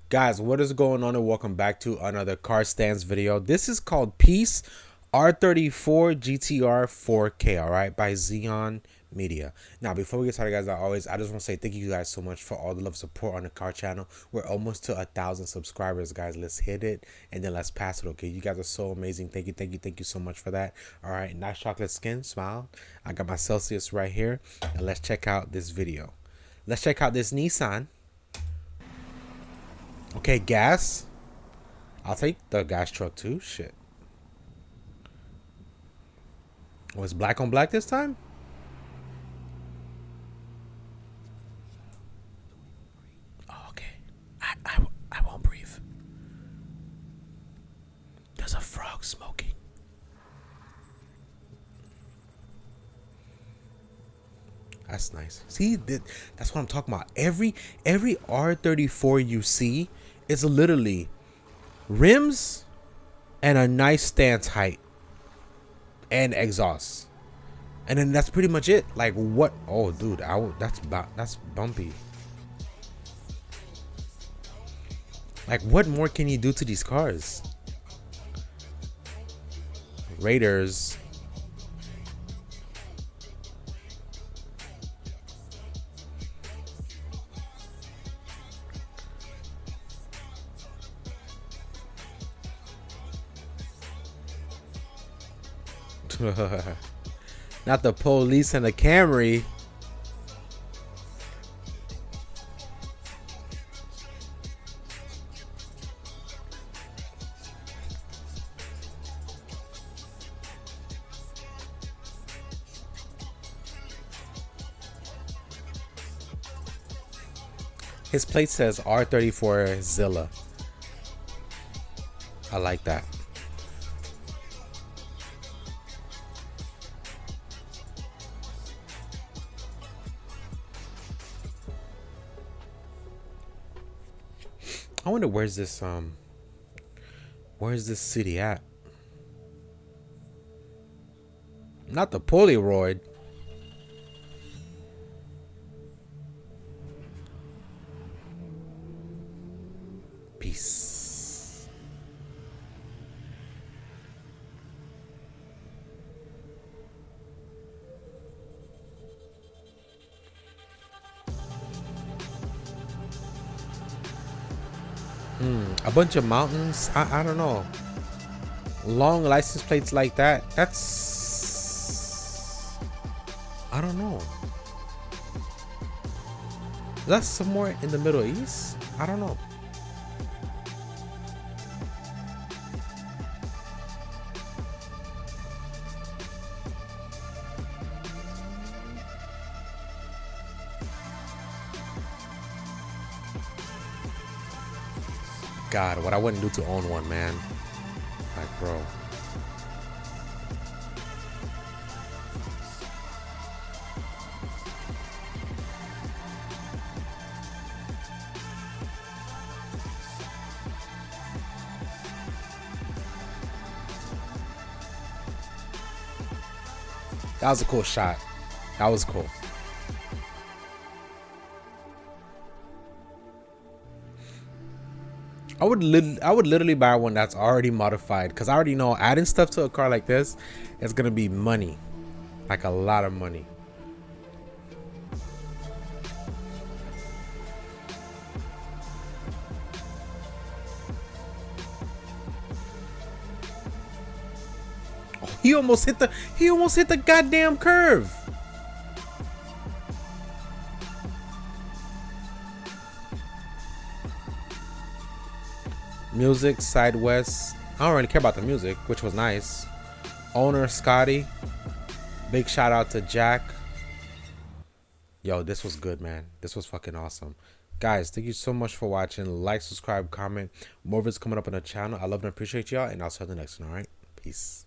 Guys, what is going on, and welcome back to another car stands video. This is called Peace R34 GTR 4K, all right, by Xeon Media. Now, before we get started, guys, I just want to say thank you guys so much for all the love and support on the car channel. We're almost to 1,000 subscribers, guys. Let's hit it and then let's pass it, okay? You guys are so amazing. Thank you so much for that. All right, nice chocolate skin, smile. I got my Celsius right here, and let's check out this video. Let's check out this Nissan. Okay, gas. I'll take the gas truck too. Shit. Was black on black this time? Oh, okay. I won't breathe. There's a frog smoking. That's nice. See, that's what I'm talking about. Every R34 you see is literally rims and a nice stance height and exhaust, and then that's pretty much it. Like what? Oh, dude, that's bumpy. Like what more can you do to these cars? Raiders. Not the police and the Camry. His plate says R34 Zilla. I like that. I wonder where's this city at? Not the Polaroid. Peace. A bunch of mountains. I don't know. Long license plates like that. I don't know. That's somewhere in the Middle East. I don't know. God, what I wouldn't do to own one, man. Like, bro. That was a cool shot. That was cool. I would literally buy one that's already modified, because I already know adding stuff to a car like this is gonna be money, like a lot of money. Oh, he almost hit the goddamn curve. Music, side west. I don't really care about the music, which was nice. Owner Scotty. Big shout out to Jack. Yo, this was good, man. This was fucking awesome. Guys, thank you so much for watching. Like, subscribe, comment. More videos coming up on the channel. I love and appreciate y'all, and I'll see you on the next one, alright? Peace.